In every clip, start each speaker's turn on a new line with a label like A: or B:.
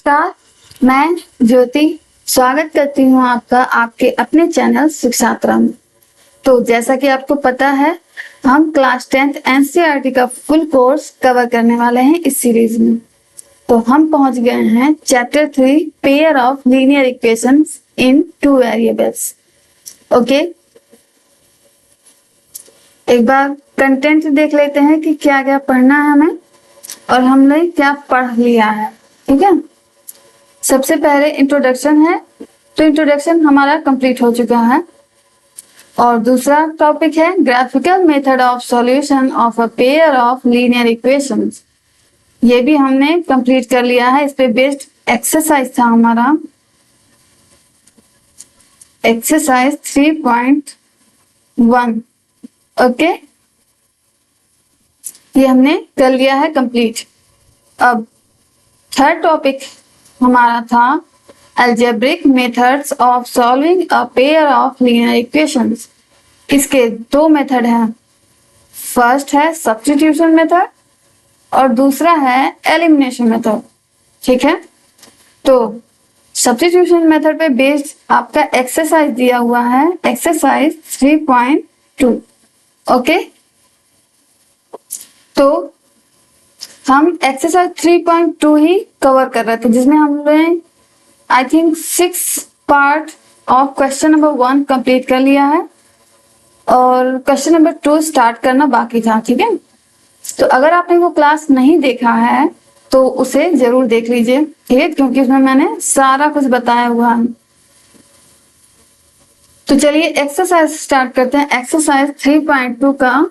A: नमस्कार, मैं ज्योति स्वागत करती हूँ आपका आपके अपने चैनल शिक्षात्रा में। तो जैसा कि आपको पता है, हम क्लास 10th एनसीईआरटी का फुल कोर्स कवर करने वाले हैं इस सीरीज में। तो हम पहुंच गए हैं chapter 3 pair of linear equations in 2 variables. Okay, एक बार कंटेंट देख लेते हैं कि क्या क्या पढ़ना है हमें और हमने क्या पढ़ लिया है। ठीक है, सबसे पहले इंट्रोडक्शन है, तो इंट्रोडक्शन हमारा कंप्लीट हो चुका है। और दूसरा टॉपिक है graphical method of solution of a pair of linear equations. ये भी हमने कंप्लीट कर लिया है। इस पे बेस्ड एक्सरसाइज था हमारा एक्सरसाइज 3.1। ओके, ये हमने कर लिया है कंप्लीट। अब थर्ड टॉपिक हमारा था algebraic methods of solving a pair of linear equations. इसके दो मेथड हैं, फर्स्ट है सब्स्टिट्यूशन मेथड और दूसरा है एलिमिनेशन मेथड। ठीक है, तो सब्स्टिट्यूशन मेथड पे बेस्ड आपका एक्सरसाइज दिया हुआ है, एक्सरसाइज 3.2। ओके, तो हम एक्सरसाइज 3.2 ही कवर कर रहे थे, जिसमें हमने I think 6 part of question number 1 complete कर लिया है और क्वेश्चन नंबर 2 स्टार्ट करना बाकी था। ठीक है, तो अगर आपने वो क्लास नहीं देखा है तो उसे जरूर देख लीजिए। ठीक है, क्योंकि उसमें मैंने सारा कुछ बताया हुआ है। तो चलिए एक्सरसाइज स्टार्ट करते हैं। एक्सरसाइज 3.2 का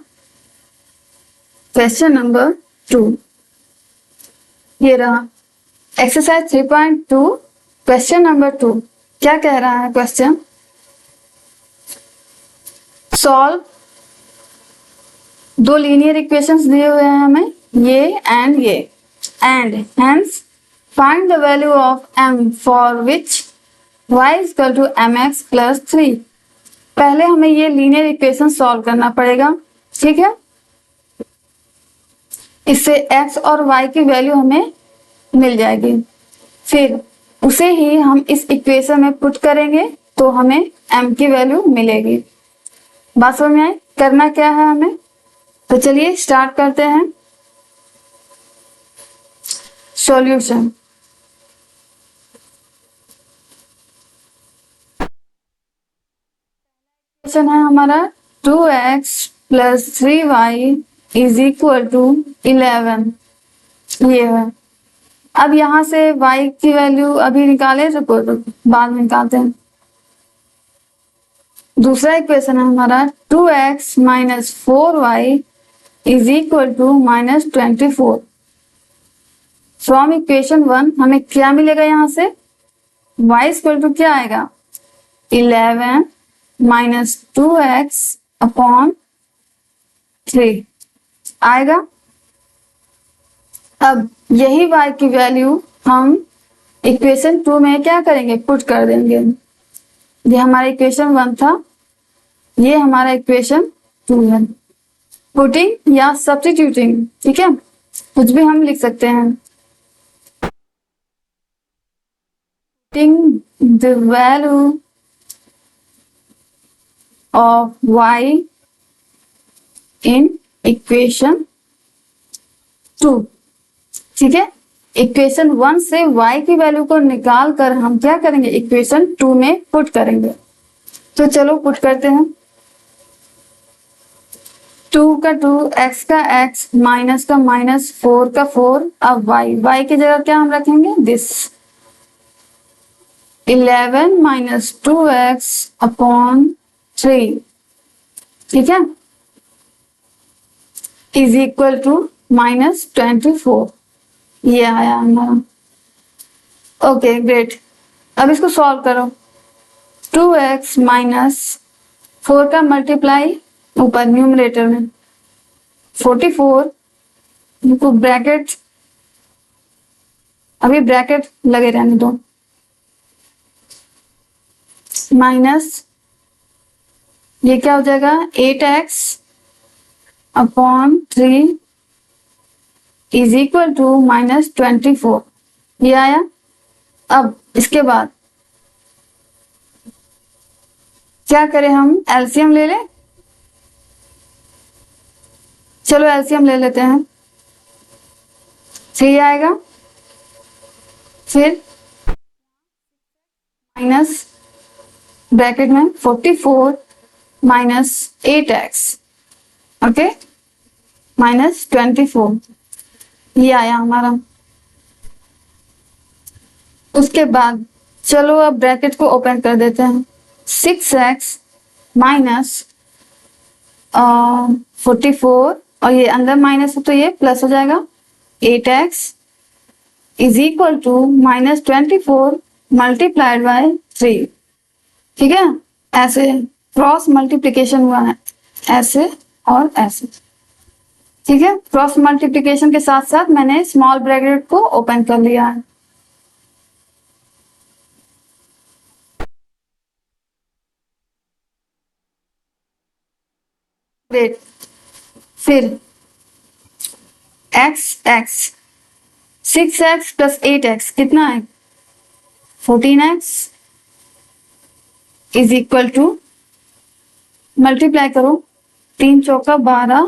A: क्वेश्चन नंबर 2 ये रहा। एक्सरसाइज 3.2 क्वेश्चन नंबर 2 क्या कह रहा है क्वेश्चन? सॉल्व दो लीनियर इक्वेशंस दिए हुए हैं हमें, ये and hence find the value of m for which y is equal to mx plus 3। पहले हमें ये लीनियर इक्वेशन सॉल्व करना पड़ेगा। ठीक है, इससे x और y की वैल्यू हमें मिल जाएगी, फिर उसे ही हम इस इक्वेशन में पुट करेंगे तो हमें m की वैल्यू मिलेगी। बात समझ में आई? करना क्या है हमें, तो चलिए स्टार्ट करते हैं। सॉल्यूशन, क्वेश्चन है हमारा 2x plus 3y is equal to 11। ये है। अब यहां से y की वैल्यू अभी निकाले तो बाद में निकालते हैं। दूसरा इक्वेशन है हमारा 2x minus 4y is equal to minus 24। From equation 1 हमें क्या मिलेगा? यहां से y इक्वल टू क्या आएगा? 11 माइनस 2x अपॉन 3 आएगा। अब यही y की वैल्यू हम इक्वेशन 2 में क्या करेंगे? पुट कर देंगे। ये हमारा इक्वेशन 1 था, ये हमारा इक्वेशन 2 है। पुटिंग या सब्स्टिट्यूटिंग, ठीक है, कुछ भी हम लिख सकते हैं। Putting the value of y in equation 2। ठीक है, इक्वेशन 1 से y की वैल्यू को निकाल कर हम क्या करेंगे? इक्वेशन 2 में पुट करेंगे। तो चलो पुट करते हैं। 2 का 2, x का x, माइनस का माइनस, 4 का 4। अब y की जगह क्या हम रखेंगे? This 11 minus 2x upon 3। ठीक है, इज इक्वल टू माइनस 24। ये आया हमारा। ओके ग्रेट, अब इसको सॉल्व करो। 2x माइनस 4 का मल्टीप्लाई ऊपर न्यूमरेटर में 44, इनको ब्रैकेट, अभी ब्रैकेट लगे रहने दो, माइनस ये क्या हो जाएगा? 8x upon 3 is equal to minus 24। ये आया। अब इसके बाद क्या करें, हम एलसीएम ले लें। चलो एलसीएम ले लेते हैं। 3 आएगा, फिर माइनस ब्रैकेट में 44 माइनस 8x, ओके, माइनस 24, ये आया हमारा। उसके बाद चलो अब ब्रैकेट को ओपन कर देते हैं। 6x माइनस 44, और ये अंदर माइनस है तो ये प्लस हो जाएगा। 8x is equal to minus 24 multiplied by 3। ठीक है, ऐसे क्रॉस मल्टीप्लीकेशन हुआ है, ऐसे और ऐसे। ठीक है, क्रॉस मल्टीप्लीकेशन के साथ साथ मैंने स्मॉल ब्रैकेट को ओपन कर लिया है। ग्रेट, फिर x 6x प्लस 8x कितना है, 14x is equal to, multiply करो, 3 चौका 12,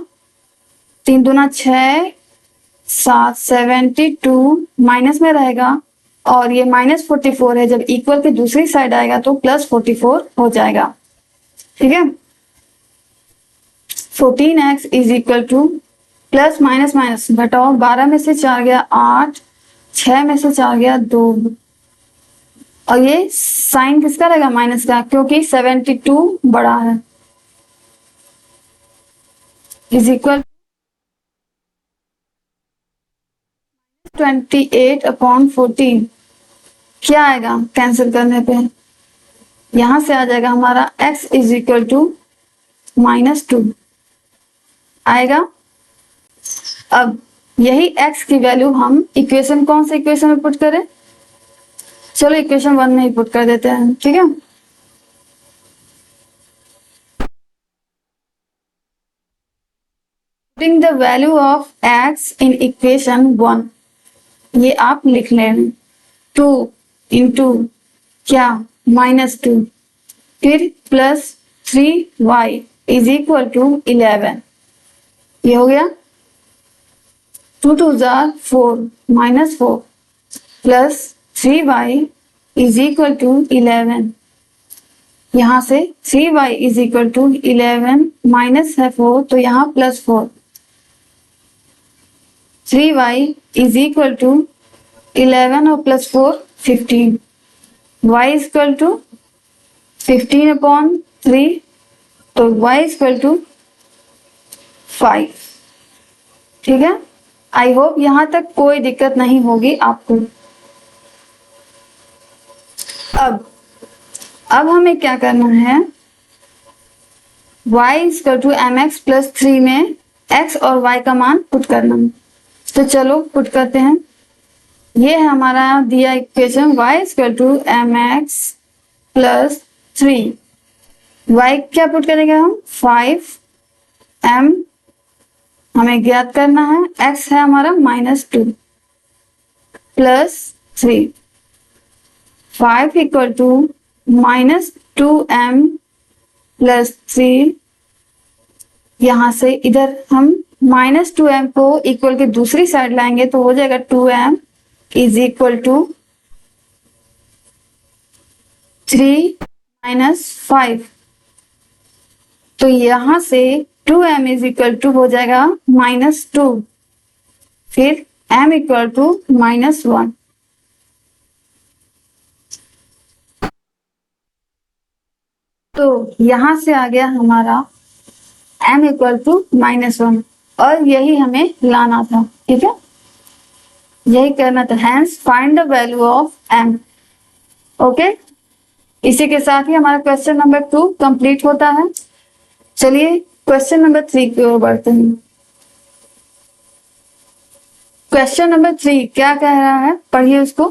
A: 3 दूना 6, 7 72 माइनस में रहेगा, और ये माइनस 44 है, जब इक्वल के दूसरी साइड आएगा तो प्लस 44 हो जाएगा। ठीक है, 14x is equal two plus minus minus घटाओ, 12 में से 4 गया 8, 6 में से 4 गया 2, और ये साइन किसका रहेगा, माइनस का, क्योंकि 72 बड़ा है, इज इक्वल 28/14। क्या आएगा कैंसिल करने पे, यहां से आ जाएगा हमारा x इज इक्वल टू -2 आएगा। अब यही x की वैल्यू हम इक्वेशन, कौन से इक्वेशन में पुट करें, चलो इक्वेशन 1 में ही पुट कर देते हैं। ठीक है, putting the value of x in equation 1, ये आप लिख लें, 2 इंटू क्या, -2, फिर plus 3y is equal to 11, ये हो गया। 2 2 4 -4 plus 3y is equal to 11, यहां से 3y is equal to 11 minus है 4, तो यहाँ +4, 3y इज इक्वल टू 11 और +4 15, y इज इक्वल टू 15/3, तो y इज इक्वल टू 5। ठीक है, आई होप यहां तक कोई दिक्कत नहीं होगी आपको। अब हमें क्या करना है, y is equal to mx plus 3 में x और y का मान पुट करना है, तो चलो पुट करते हैं। ये है हमारा दिया equation, y is equal to mx plus 3, y क्या पुट करेंगे हम, 5m हमें ज्ञात करना है, x है हमारा -2 plus 3, 5 equal to -2m plus 3, यहां से इधर हम -2m को इक्वल के दूसरी साइड लाएंगे तो हो जाएगा 2m इज इक्वल टू 3 - 5, तो यहां से 2m इज इक्वल टू हो जाएगा -2, फिर m इक्वल टू -1, तो यहां से आ गया हमारा m इक्वल टू -1, और यही हमें लाना था। ठीक है, यही करना था, hence find the value of m। Okay, इसी के साथ ही हमारा क्वेश्चन नंबर 2 कंप्लीट होता है। चलिए क्वेश्चन नंबर 3 की ओर बढ़ते हैं। क्वेश्चन नंबर 3 क्या कह रहा है, पढ़िए उसको।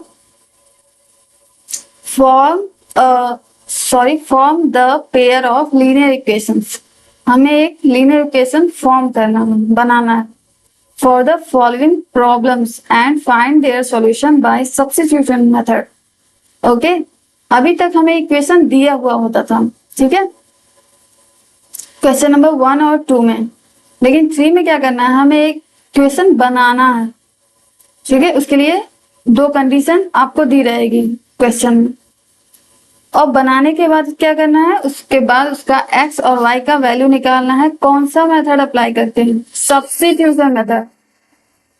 A: Form the pair of linear equations, हमें एक लीनियर इक्वेशन फॉर्म करना है, बनाना है, for the following problems and find their solution bye substitution method. Okay, अभी तक हमें इक्वेशन दिया हुआ होता था, ठीक है, क्वेश्चन नंबर 1 और 2 में। लेकिन 3 में क्या करना है, हमें एक इक्वेशन बनाना है, ठीक है। उसके लिए 2 कंडीशन आपको दी रहेगी क्वेश्चन में, और बनाने के बाद क्या करना है, उसके बाद उसका x और y का वैल्यू निकालना है। कौन सा मेथड अप्लाई करते हैं, सब्स्टिट्यूशन मेथड।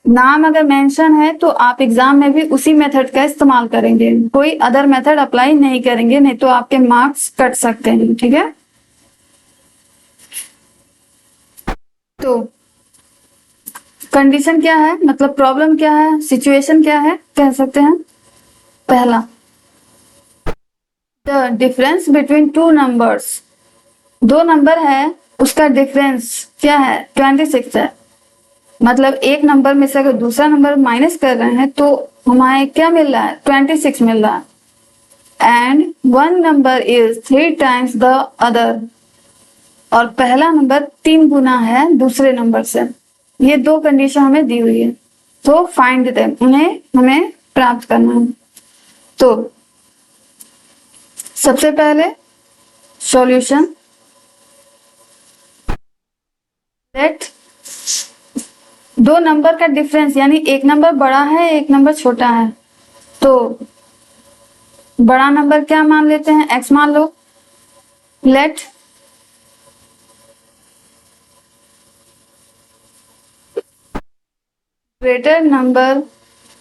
A: नाम अगर मेंशन है तो आप एग्जाम में भी उसी मेथड का इस्तेमाल करेंगे, कोई अदर मेथड अप्लाई नहीं करेंगे, नहीं तो आपके मार्क्स कट सकते हैं, ठीक है। तो कंडीशन क्या है, मतलब प्रॉब्लम क्या है, सिचुएशन क्या है, कह सकते हैं। पहला, the difference between two numbers, 2 number है, उसका डिफरेंस क्या है, 26 है। मतलब एक नंबर में से अगर दूसरा नंबर माइनस कर रहे हैं तो हमारे क्या मिल रहा है, 26 मिल रहा है। And one number is 3 times the other, और पहला नंबर 3 गुना है दूसरे नंबर से। ये 2 कंडीशन हमें दी हुई है, तो फाइंड देम, उन्हें हमें प्राप्त करना है। तो सबसे पहले सॉल्यूशन, लेट 2 नंबर का डिफरेंस, यानी एक नंबर बड़ा है एक नंबर छोटा है, तो बड़ा नंबर क्या मान लेते हैं, x मान लो। Let greater number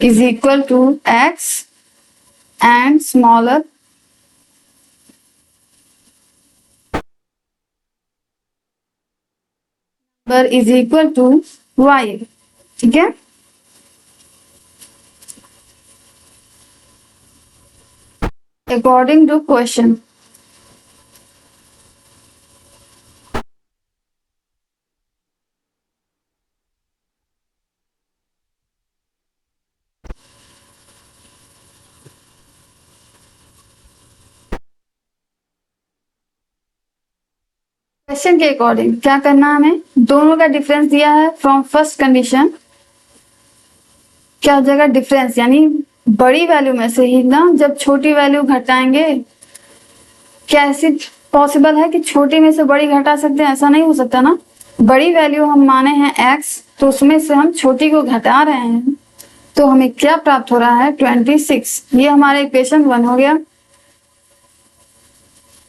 A: is equal to x and smaller number is equal to y, ठीक है। अकॉर्डिंग टू क्वेश्चन, क्वेश्चन के अकॉर्डिंग क्या करना है, हमें दोनों का डिफरेंस दिया है फ्रॉम फर्स्ट कंडीशन। क्या हो जाएगा, डिफरेंस यानी बड़ी वैल्यू में से ही ना जब छोटी वैल्यू घटाएंगे, क्या ऐसी पॉसिबल है कि छोटी में से बड़ी घटा सकते हैं, ऐसा नहीं हो सकता ना। बड़ी वैल्यू हम माने हैं x, तो उसमें से हम छोटी को घटा रहे हैं, तो हमें क्या प्राप्त हो रहा है, 26। ये हमारा इक्वेशन 1 हो गया,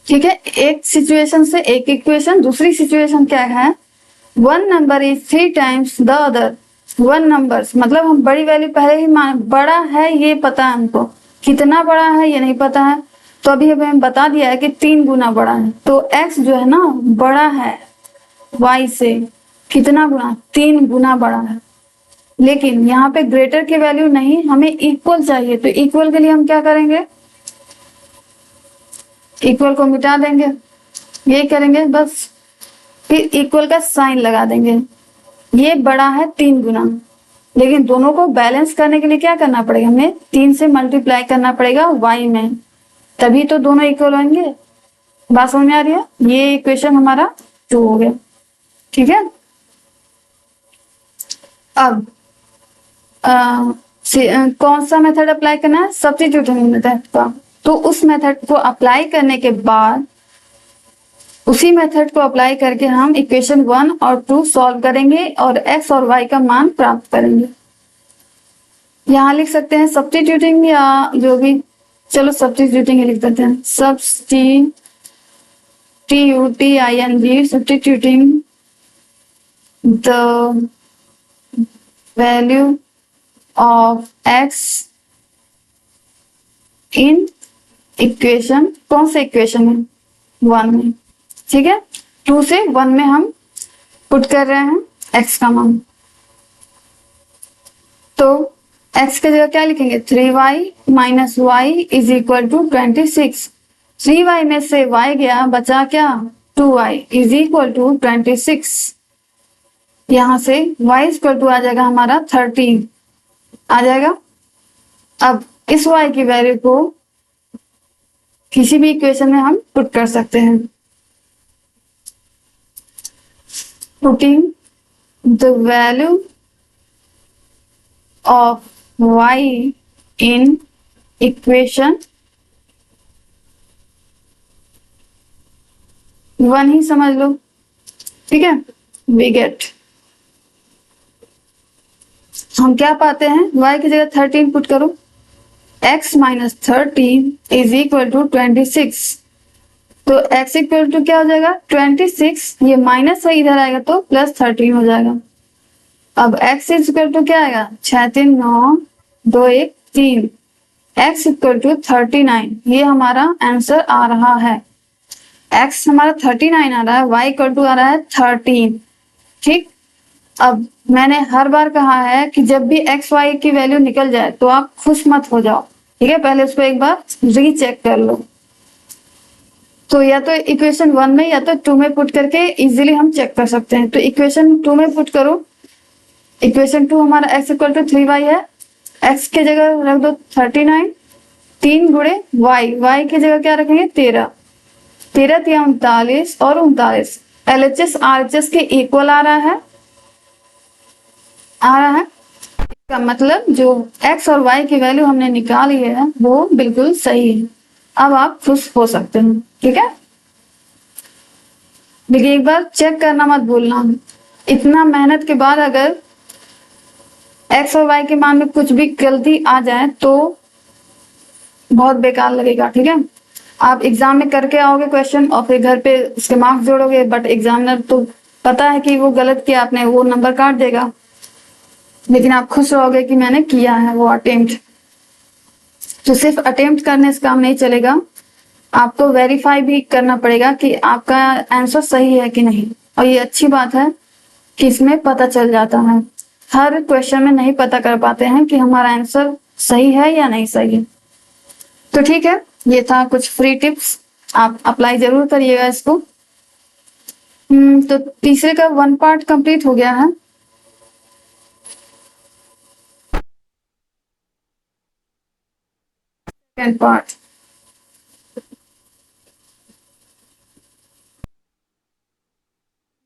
A: ठीक है। एक सिचुएशन से एक इक्वेशन, दूसरी सिचुएशन क्या है, 1 number is 3 times the other. 1 number मतलब हम बड़ी वैल्यू पहले ही मान, बड़ा है ये पता है हमको, कितना बड़ा है ये नहीं पता है, तो अभी हमें बता दिया है कि 3 गुना बड़ा है, तो x जो है ना बड़ा है y से, कितना गुना, 3 गुना बड़ा है। लेकिन यहाँ पे ग्रेटर की वैल्यू नहीं, हमें इक्वल चाहिए, तो इक्वल के लिए हम क्या करेंगे, इक्वल को मिटा देंगे, ये करेंगे बस, फिर इक्वल का साइन लगा देंगे। ये बड़ा है 3 गुना, लेकिन दोनों को बैलेंस करने के लिए क्या करना पड़ेगा, हमें 3 से मल्टीप्लाई करना पड़ेगा y में, तभी तो दोनों इक्वल होंगे। बात समझ में आ रही है, ये इक्वेशन हमारा 2 हो गया, ठीक है। अब कौन सा मेथड अप्लाई करना है, सब्स्टिट्यूटिंग मेथड का। तो उस मेथड को अप्लाई करने के बाद, उसी मेथड को अप्लाई करके हम इक्वेशन 1 और 2 सॉल्व करेंगे और x और y का मान प्राप्त करेंगे। यहाँ लिख सकते हैं सब्स्टिट्यूटिंग, या जो भी, चलो सब्स्टिट्यूटिंग ही लिख देते हैं, substituting the value of x in equation, कौन सा इक्वेशन है, 1 में, ठीक है। 2 से 1 में हम पुट कर रहे हैं x का मान, तो x की जगह क्या लिखेंगे, 3y minus y is equal to 26। 3y में से y गया, बचा क्या, 2y इज इक्वल टू 26। यहां से y इक्वल टू आ जाएगा हमारा 13 आ जाएगा। अब इस y की वैल्यू को किसी भी इक्वेशन में हम पुट कर सकते हैं। Putting the value of y in equation 1 ही समझ लो, ठीक है। वी गेट, हम क्या पाते हैं, y की जगह 13 पुट करो, x minus 13 is equal to 26। तो x इक्वल टू क्या हो जाएगा 26, ये माइनस है इधर आएगा तो प्लस 13 हो जाएगा। अब x इक्वल टू क्या आएगा 6 3 9 2 1 3, x इक्वल टू 39, ये हमारा आंसर आ रहा है। x हमारा 39 आ रहा है, y इक्वल टू आ रहा है 13, ठीक। अब मैंने हर बार कहा है कि जब भी x y की वैल्यू निकल जाए तो आप खुश मत हो जाओ, ठीक है, पहले उसको एक बार रीचेक कर लो। तो या तो इक्वेशन 1 में या तो 2 में पुट करके इजीली हम चेक कर सकते हैं। तो इक्वेशन 2 में पुट करो, इक्वेशन 2 हमारा x इक्वल टू 3y है, x की जगह रख दो 39, 3 गुणे y की जगह क्या रखेंगे 13, 13 या 39 और 39 LHS RHS के इक्वल आ रहा है, इसका मतलब जो x और y की वैल्यू हमने निकाली है वो बिल्कुल सही है। अब आप खुश हो सकते हैं, ठीक है। देखिए एक बार चेक करना मत भूलना, इतना मेहनत के बाद अगर x और y के मान में कुछ भी गलती आ जाए तो बहुत बेकार लगेगा, ठीक है। आप एग्जाम में करके आओगे क्वेश्चन और फिर घर पे उसके मार्क्स जोड़ोगे, बट एग्जामिनर तो पता है कि वो गलत किया आपने, वो नंबर काट देगा, लेकिन आप खुश रहोगे कि मैंने किया है वो अटेम्प्ट। तो सिर्फ अटेम्प्ट करने से काम नहीं चलेगा, आपको वेरीफाई भी करना पड़ेगा कि आपका आंसर सही है कि नहीं। और ये अच्छी बात है कि इसमें पता चल जाता है, हर क्वेश्चन में नहीं पता कर पाते हैं कि हमारा आंसर सही है या नहीं सही है। तो ठीक है, ये था कुछ फ्री टिप्स, आप अप्लाई जरूर करिएगा इसको। तो तीसरे का 1 पार्ट कंप्लीट हो गया है। Second part,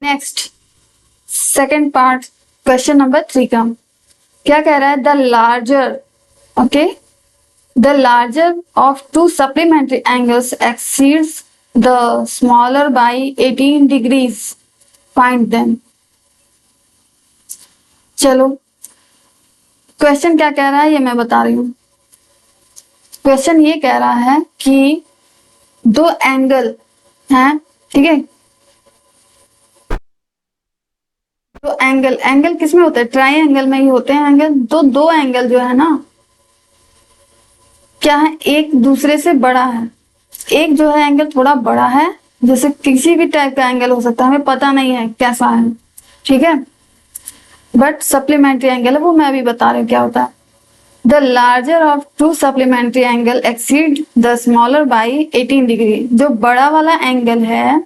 A: next second part question number 3 का क्या कह रहा है, the larger, okay, the larger of 2 supplementary angles exceeds the smaller by 18 degrees, find them. चलो क्वेश्चन क्या कह रहा है ये मैं बता रही हूँ। क्वेश्चन ये कह रहा है कि 2 एंगल हैं, ठीक है, तो एंगल किस में होता है, ट्राइंगल में ही होते हैं एंगल। तो 2 एंगल जो है ना क्या है, एक दूसरे से बड़ा है, एक जो है एंगल थोड़ा बड़ा है, जैसे किसी भी टाइप का एंगल हो सकता है, हमें पता नहीं है कैसा है, ठीक है, बट सप्लीमेंट्री एंगल है वो मैं अभी बता रही हूँ क्या होता है। The larger of 2 supplementary angle exceed the smaller by 18 degree, जो बड़ा वाला एंगल है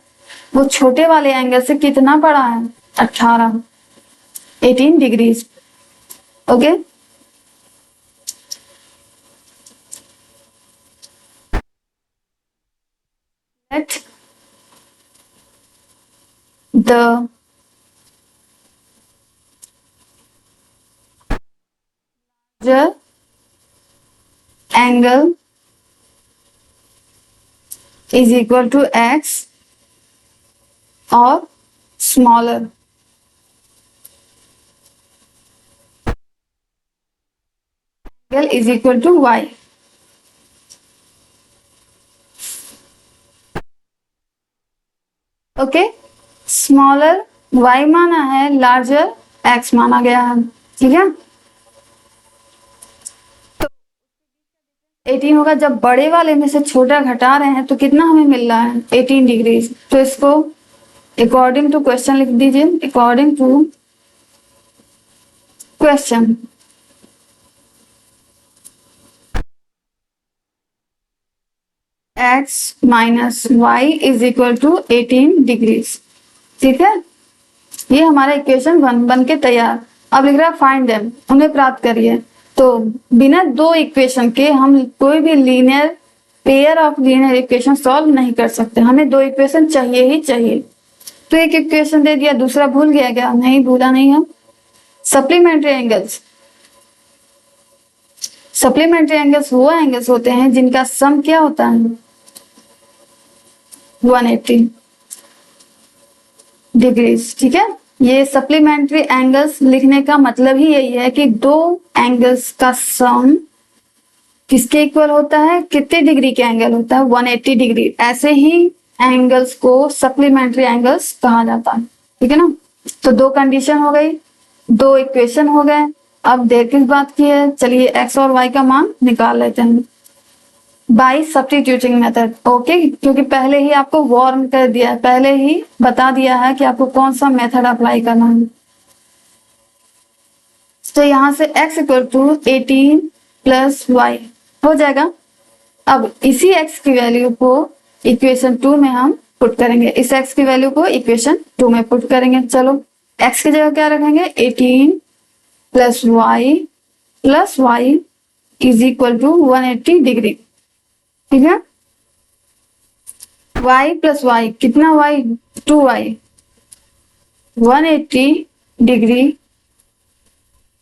A: वो छोटे वाले एंगल से कितना बड़ा है 18 degrees, okay. Let the larger angle is equal to x or smaller angle is equal to y, okay. Smaller y माना है, लार्जर x माना गया है, ठीक है। तो 18 होगा, जब बड़े वाले में से छोटा घटा रहे हैं तो कितना हमें मिल रहा है 18 डिग्री। तो इसको अकॉर्डिंग टू क्वेश्चन लिख दीजिए, according to question x minus y is equal to 18 degrees, ठीक है। ये हमारा इक्वेशन 1 बन के तैयार। अब लिख रहा फाइंड देम, उन्हें प्राप्त करिए। तो बिना 2 इक्वेशन के हम कोई भी linear pair of linear equation solve नहीं कर सकते, हमें 2 इक्वेशन चाहिए ही चाहिए। तो एक इक्वेशन दे दिया, दूसरा भूल गया क्या, नहीं भूला नहीं है। सप्लीमेंट्री एंगल्स, सप्लीमेंट्री एंगल्स वो एंगल्स होते हैं जिनका सम क्या होता है 180। डिग्रीज। ठीक है, ये सप्लीमेंट्री एंगल्स लिखने का मतलब ही यही है कि दो एंगल्स का सम किसके इक्वल होता है, कितने डिग्री के एंगल होता है, 180 डिग्री। ऐसे ही एंगल्स को सप्लीमेंट्री एंगल्स कहा जाता है। ठीक है ना, तो दो कंडीशन हो गई, दो इक्वेशन हो गए। अब देर किस बात की है, चलिए एक्स और वाई का मान निकाल लेते हैं बाई सब्स्टिट्यूटिंग मेथड। ओके, क्योंकि पहले ही आपको वार्न कर दिया है, पहले ही बता दिया है कि आपको कौन सा मेथड अप्लाई करना है। तो यहां से x equal to 18 plus y हो जाएगा। अब इसी x की वैल्यू को इक्वेशन 2 में हम पुट करेंगे, इस x की वैल्यू को इक्वेशन 2 में पुट करेंगे। चलो x की जगह क्या रखेंगे, 18 plus y is equal to 180 degree. ठीक है, y प्लस वाई कितना, y 2y 180 डिग्री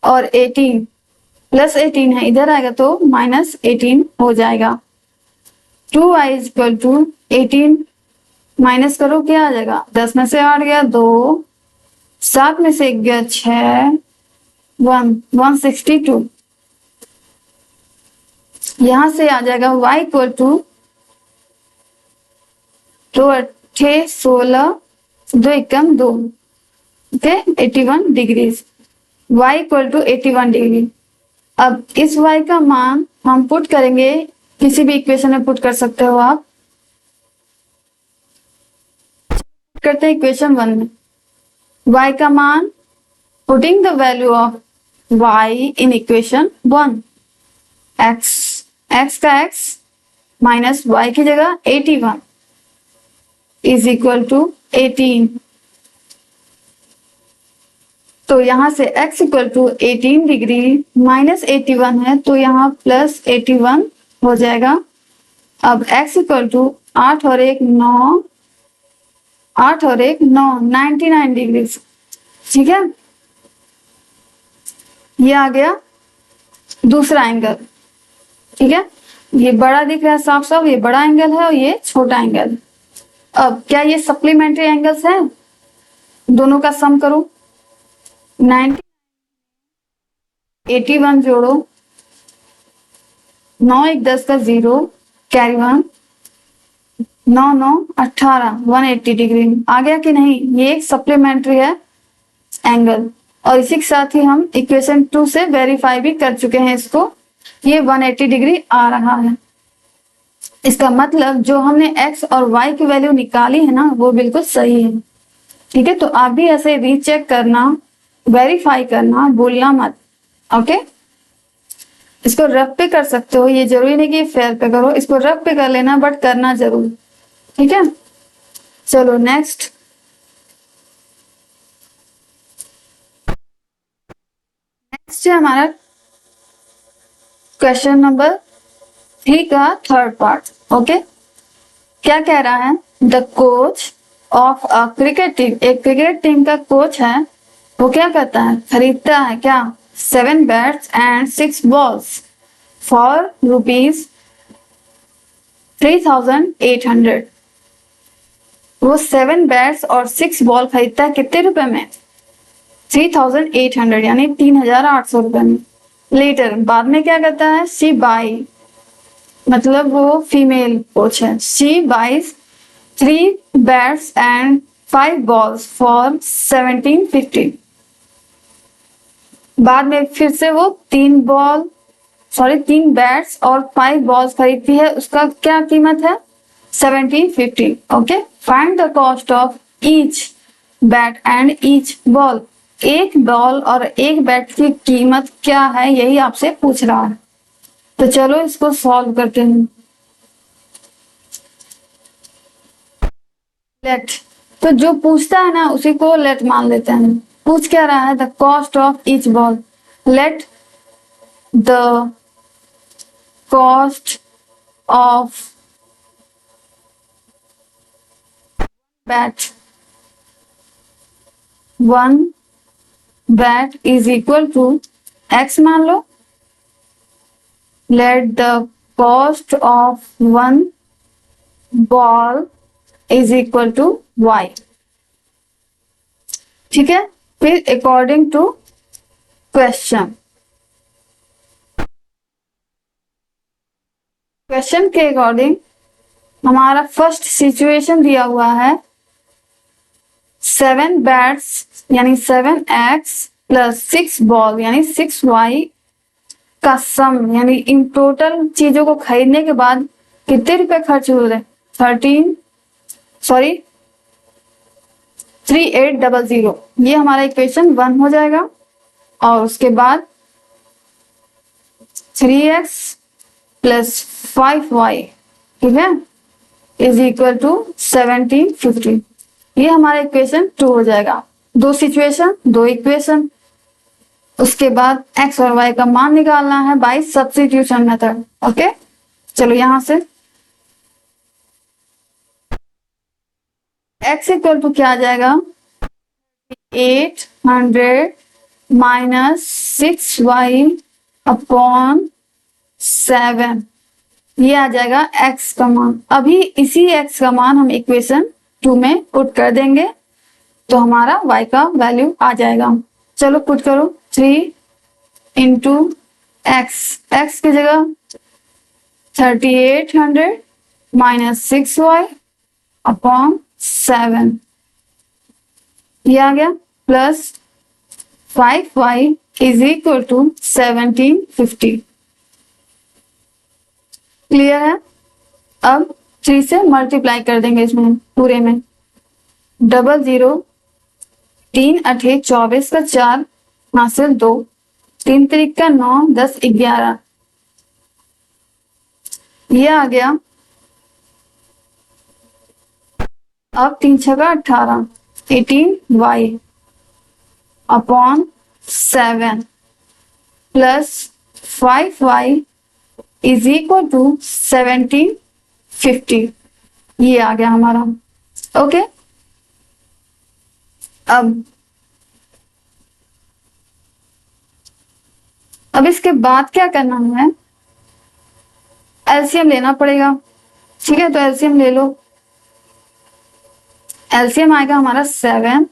A: और 18 प्लस 18 है, इधर आएगा तो माइनस 18 हो जाएगा। 2y is equal to 18 minus करो क्या आ जाएगा, 10 में से 8 गया 2, 7 में से 1 गया 6, 162। यहां से आ जाएगा y इक्वल टू 2 अट्ठे 16, 2 एकम 2, okay 81 degrees. y equal to 81 degree. अब इस y का मान हम पुट करेंगे, किसी भी इक्वेशन में पुट कर सकते हो आप। करते हैं इक्वेशन 1 में y का मान, putting the value of y in equation 1, x का x माइनस y की जगह 81 इज इक्वल टू 18। तो यहां से x equal to 18 degree minus 81 है, तो यहाँ प्लस 81 हो जाएगा। अब x इक्वल टू 8 और 1 9, 8 और 1 9, 99 डिग्री। ठीक है, ये आ गया दूसरा एंगल। ठीक है, ये बड़ा दिख रहा है साफ साफ, ये बड़ा एंगल है और ये छोटा एंगल। अब क्या ये सप्लीमेंट्री एंगल्स हैं, दोनों का सम करो, 90 81 जोड़ो, 9 1 10 का 0 कैरी 1, 9 9 18 180 डिग्री। आ गया कि नहीं, ये एक सप्लीमेंट्री है एंगल। और इसी के साथ ही हम इक्वेशन 2 से वेरीफाई भी कर चुके हैं इसको, ये 180 डिग्री आ रहा है। इसका मतलब जो हमने x और y की वैल्यू निकाली है ना, वो बिल्कुल सही है। ठीक है, तो आप भी ऐसे रीचेक करना, वेरीफाई करना, भूलना मत। ओके, इसको रफ पे कर सकते हो, ये जरूरी नहीं कि फेयर पे करो, इसको रफ पे कर लेना, बट करना जरूर। ठीक है, चलो नेक्स्ट है हमारा क्वेश्चन नंबर 3 का थर्ड पार्ट। ओके, क्या कह रहा है, the coach of a cricket team, एक क्रिकेट टीम का कोच है, वो क्या करता है, खरीदता है क्या, 7 bats and 6 balls for rupees 3800। वो 7 बैट्स और 6 बॉल खरीदता है कितने रुपए में, 3800 यानी 3800 रुपए में। लेटर बाद में क्या करता है, शी बाई, मतलब वो फीमेल कोच है, she buys 3 bats and 5 balls for 1750। बाद में फिर से वो 3 बैट्स और 5 बॉल्स खरीदती है, उसका क्या कीमत है, 1750। Okay, find the cost of each bat and each ball, एक बॉल और एक बैट की कीमत क्या है, यही आपसे पूछ रहा है। तो चलो इसको सॉल्व करते हैं। लेट, तो जो पूछता है ना उसी को लेट मान लेते हैं। पूछ क्या रहा है, the cost of each ball, let the cost of bat, 1 bat is equal to x मान लो, let the cost of 1 ball is equal to y। ठीक है। फिर अकॉर्डिंग टू क्वेश्चन, क्वेश्चन के अकॉर्डिंग हमारा फर्स्ट सिचुएशन दिया हुआ है 7 बैट्स यानी 7x प्लस 6 बॉल यानी 6y का सम, यानी इन टोटल चीजों को खरीदने के बाद कितने रुपए खर्च हो रहे, 3800, ये हमारा इक्वेशन 1 हो जाएगा। और उसके बाद 3x प्लस 5y, ठीक है, इज इक्वल टू 1750, ये हमारा इक्वेशन 2 हो जाएगा। दो सिचुएशन, दो इक्वेशन। उसके बाद x और y का मान निकालना है बाय सब्स्टिट्यूशन मेथड। ओके, चलो यहां से x इक्वल टू क्या आ जाएगा, 800 माइनस 6y अपॉन 7, ये आ जाएगा x का मान। अभी इसी x का मान हम इक्वेशन 2 में पुट कर देंगे तो हमारा y का वैल्यू आ जाएगा। चलो पुट करो, 3 इंटू x की जगह 3800 माइनस 6y अपॉन 7, ये आ गया, plus 5y is equal to 1750। Clear है। अब 3 से मल्टीप्लाई कर देंगे इसमें पूरे में, 00, 3 अठे 24 का 4 हासिल 2, 3 तरीक का 9, 10 11, ये आ गया। अब 3 छका 18, 18y upon 7 plus 5y is equal to 1750, ये आ गया हमारा। ओके, अब इसके बाद क्या करना है, एलसीएम लेना पड़ेगा। ठीक है, तो एलसीएम ले लो। एलसीएम आएगा हमारा 7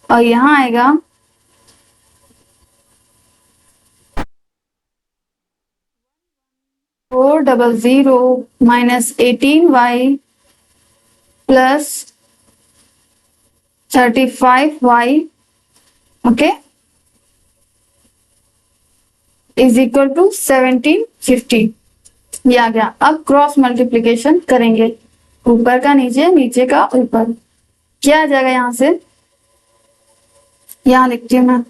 A: और यहां आएगा 400 minus 18y plus 35y, okay, is equal to 1750, ये आ गया। अब क्रॉस मल्टीप्लीकेशन करेंगे, ऊपर का नीचे, नीचे का ऊपर, क्या आ जाएगा यहां से, यहां लिखती हूं मैं,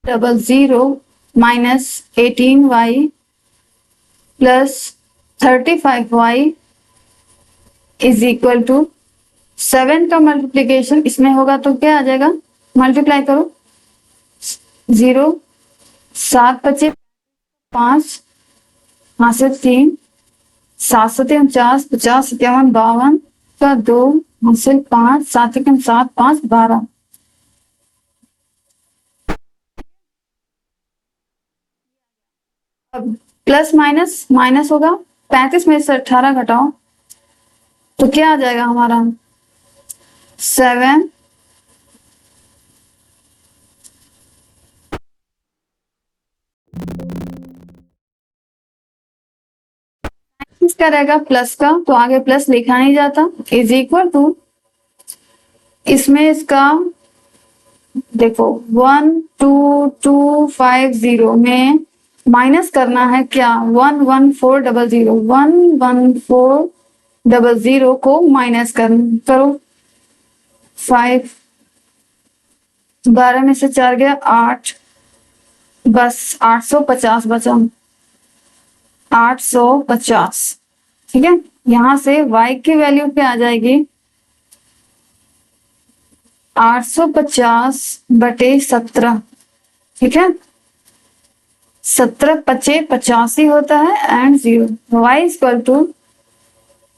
A: double 0 minus 18y plus 35y is equal to 7 का मल्टीप्लीकेशन इसमें होगा तो क्या आ जाएगा, मल्टीप्लाई करो, 0, 7 बचे 5 हासिल 3, 7 सत्य 49, 50 57 52 का 2 हासिल 5, 7 एकम 7 5 12, अब प्लस माइनस माइनस होगा, 35 में से 18 घटाओ तो क्या आ जाएगा हमारा, 7 इसका रहेगा प्लस का, तो आगे प्लस लिखा नहीं जाता, इज इक्वल टू, इसमें इसका देखो 12250 में माइनस करना है क्या, 11400, 11400 को माइनस करो, 5, 12 में से 4 गया 8, बस 850 बचा, 850, ठीक है। यहां से y की वैल्यू क्या आ जाएगी, 850 बटे 17, ठीक है, 17 पचे 85 होता है and 0। y equal to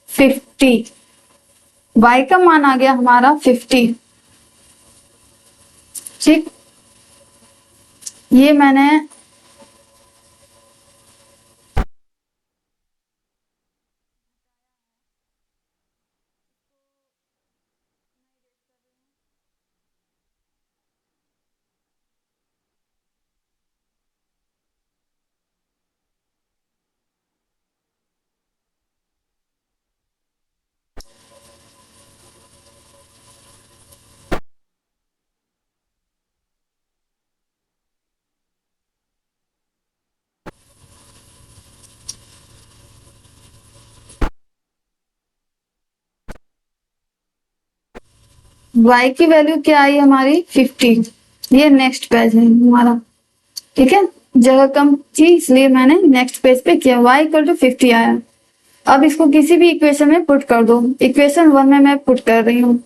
A: 50। y का मान आ गया हमारा 50। ठीक, ये मैंने y की वैल्यू क्या आई हमारी 50। ये नेक्स्ट पेज है हमारा, ठीक है, जगह कम थी इसलिए मैंने नेक्स्ट पेज पे किया। y इक्वल टू 50 आया। अब इसको किसी भी इक्वेशन में पुट कर दो। इक्वेशन 1 में मैं पुट कर रही हूँ,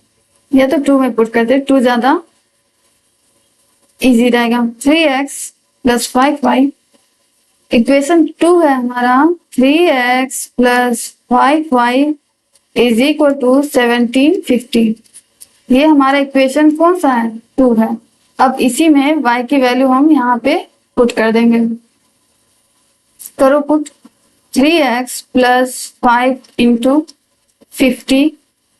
A: या तो 2 में पुट करते, 2 ज्यादा इजी रहेगा। 3x plus 5y। इक्वेशन 2 है हमारा 3x plus 5y is equal to 1750। ये हमारा इक्वेशन कौन सा है, 2 है। अब इसी में y की वैल्यू हम यहाँ पे पुट कर देंगे। करो put. 3x plus 5 into 50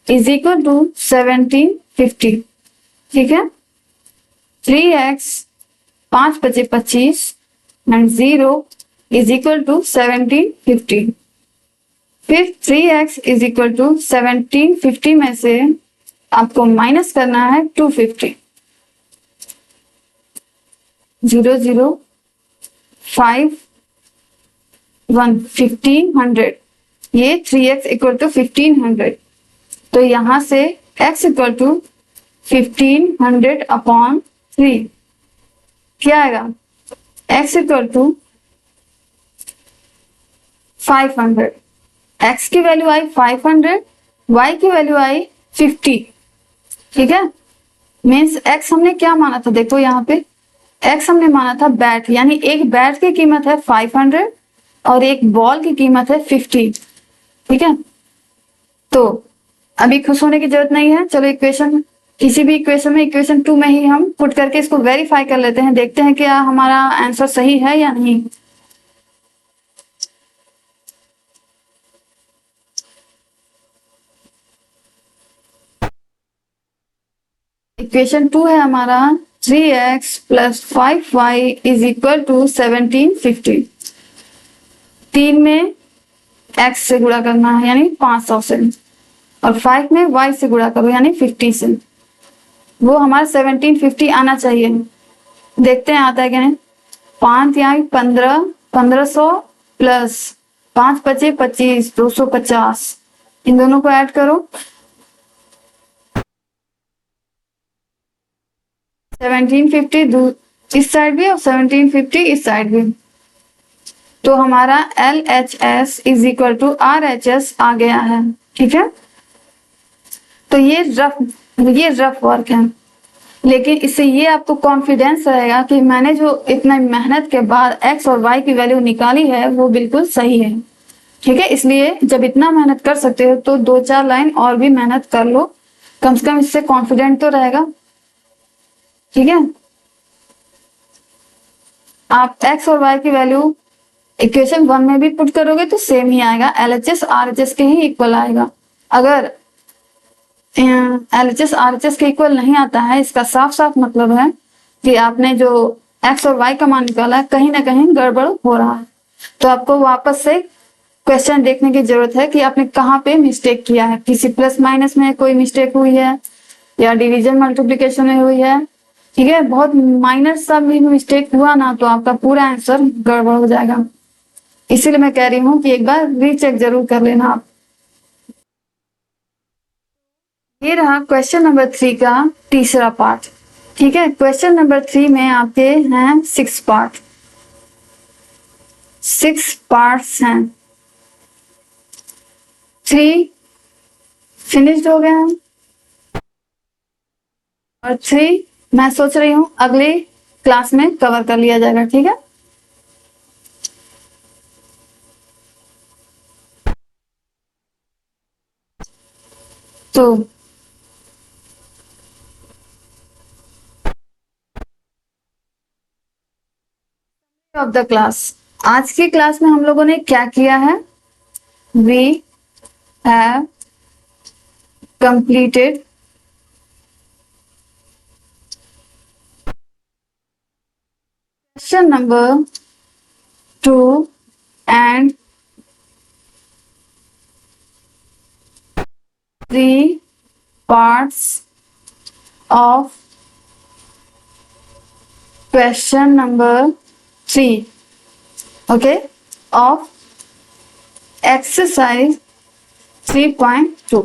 A: is equal to 1750। ठीक है, 3x 5 बचे 25 एंड 0 इज इक्वल टू 1750। फिर 3x इज इक्वल टू 1750 में से आपको माइनस करना है 250। 0 0 5 1 1500। ये 3x इक्वल टू 1500। तो यहां से x इक्वल टू 1500 अपॉन 3 क्या आएगा, x इक्वल टू 500। x की वैल्यू आई 500, y की वैल्यू आई 50। ठीक है, मीन्स x हमने क्या माना था, देखो यहाँ पे x हमने माना था बैट, यानी एक बैट की कीमत है 500 और एक बॉल की कीमत है 50। ठीक है, तो अभी खुश होने की जरूरत नहीं है। चलो इक्वेशन, किसी भी इक्वेशन में इक्वेशन 2 में ही हम पुट करके इसको वेरीफाई कर लेते हैं, देखते हैं क्या हमारा आंसर सही है या नहीं। इक्वेशन 2 है हमारा 3x plus 5y is equal to 1750। 3 में x से गुणा करना है यानी 500 से, और 5 में y से गुणा करो यानी 50 से। वो हमारा 1750 आना चाहिए। देखते हैं आता है क्या नहीं। 5 यहाँ 1500 प्लस 5 बचे 25 250। इन दोनों को ऐड करो। 1750 इस साइड भी और 1750 इस साइड भी, तो हमारा LHS is equal to RHS आ गया है। ठीक है, तो ये रफ वर्क है, लेकिन इससे ये आपको कॉन्फिडेंस रहेगा कि मैंने जो इतना मेहनत के बाद x और y की वैल्यू निकाली है वो बिल्कुल सही है। ठीक है, इसलिए जब इतना मेहनत कर सकते हो तो 2-4 लाइन और भी मेहनत कर लो, कम से कम इससे कॉन्फिडेंट तो रहेगा। ठीक है, आप x और y की वैल्यू इक्वेशन 1 में भी पुट करोगे तो सेम ही आएगा, LHS RHS के ही इक्वल आएगा। अगर LHS RHS के इक्वल नहीं आता है, इसका साफ साफ मतलब है कि आपने जो x और y का मान निकाला है कहीं ना कहीं गड़बड़ हो रहा है। तो आपको वापस से क्वेश्चन देखने की जरूरत है कि आपने कहाँ पे मिस्टेक किया है, किसी प्लस माइनस में कोई मिस्टेक हुई है या डिवीजन मल्टीप्लिकेशन में हुई है। ठीक है, बहुत माइनर सा भी मिस्टेक हुआ ना तो आपका पूरा आंसर गड़बड़ हो जाएगा। इसीलिए मैं कह रही हूँ कि एक बार रीचेक जरूर कर लेना आप। ये रहा क्वेश्चन नंबर 3 का तीसरा पार्ट। ठीक है, क्वेश्चन नंबर 3 में आपके हैं 6 पार्ट, 6 पार्ट्स हैं। 3 फिनिश्ड हो गए हैं और 3 मैं सोच रही हूँ अगले क्लास में कवर कर लिया जाएगा। ठीक है, तो ऑफ द क्लास, आज की क्लास में हम लोगों ने क्या किया है? We have completed question number 2 and 3 parts of question number 3, okay, of exercise 3.2.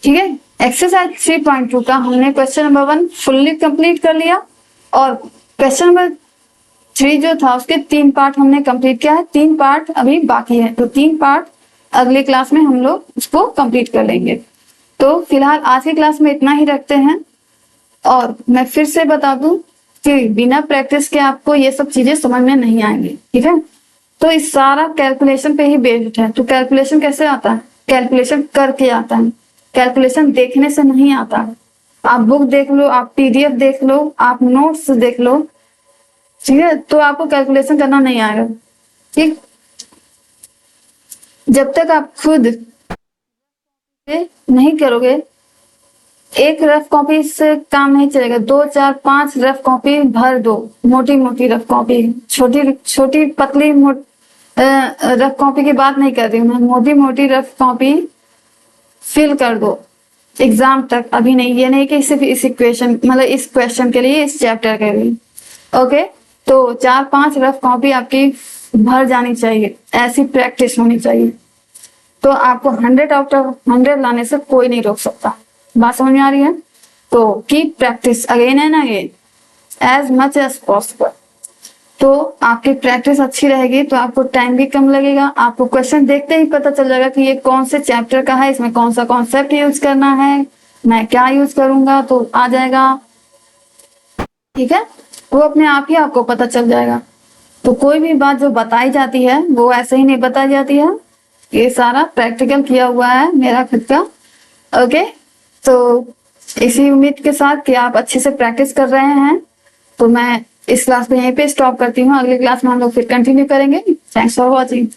A: ठीक है, एक्सरसाइज 3.2 का हमने क्वेश्चन नंबर 1 फुल्ली कंप्लीट कर लिया और क्वेश्चन नंबर 3 जो था उसके 3 पार्ट हमने कंप्लीट किया है, 3 पार्ट अभी बाकी है, तो 3 पार्ट अगली क्लास में हम लोग उसको कंप्लीट कर लेंगे। तो फिलहाल आज की क्लास में इतना ही रखते हैं और मैं फिर से बता दूं कि बिना प्रैक्टिस के आपको ये सब चीजें समझ में नहीं आएंगी, ठीक है। तो इस सारा कैलकुलेशन पे ही बेस्ड है। तो कैलकुलेशन कैसे आता है? कैलकुलेशन करके आता है, कैलकुलेशन देखने से नहीं आता है। आप बुक देख लो, आप पीडीएफ देख लो, आप नोट्स देख लो, ठीक है, तो आपको कैलकुलेशन करना नहीं आएगा, ठीक। जब तक आप खुद नहीं करोगे, एक रफ कॉपी से काम नहीं चलेगा, 2 4 5 रफ कॉपी भर दो, मोटी मोटी रफ कॉपी, छोटी छोटी पतली रफ कॉपी की बात नहीं कर रही हूँ मैं, मोटी मोटी रफ कॉपी फिल कर दो एग्जाम तक। अभी नहीं, ये नहीं कि सिर्फ इस इक्वेशन मतलब इस क्वेश्चन के लिए, इस चैप्टर के लिए, ओके। तो 4 5 रफ कॉपी आपकी भर जानी चाहिए, ऐसी प्रैक्टिस होनी चाहिए। तो आपको 100 आउट ऑफ 100 लाने से कोई नहीं रोक सकता। बात समझ में आ रही है? तो keep practice again and again as much as possible. तो आपकी प्रैक्टिस अच्छी रहेगी तो आपको टाइम भी कम लगेगा, आपको क्वेश्चन देखते ही पता चल जाएगा कि ये कौन से चैप्टर का है, इसमें कौन सा कॉन्सेप्ट यूज करना है, मैं क्या यूज करूंगा, तो आ जाएगा, ठीक है। वो अपने आप ही आपको पता चल जाएगा। तो कोई भी बात जो बताई जाती है वो ऐसे ही नहीं बताई जाती है, ये सारा प्रैक्टिकल किया हुआ है मेरा खुद का, ओके। तो इसी उम्मीद के साथ कि आप अच्छे से प्रैक्टिस कर रहे हैं, तो मैं इस क्लास में यहीं पे स्टॉप करती हूँ। अगली क्लास में हम लोग फिर कंटिन्यू करेंगे। Thanks for watching.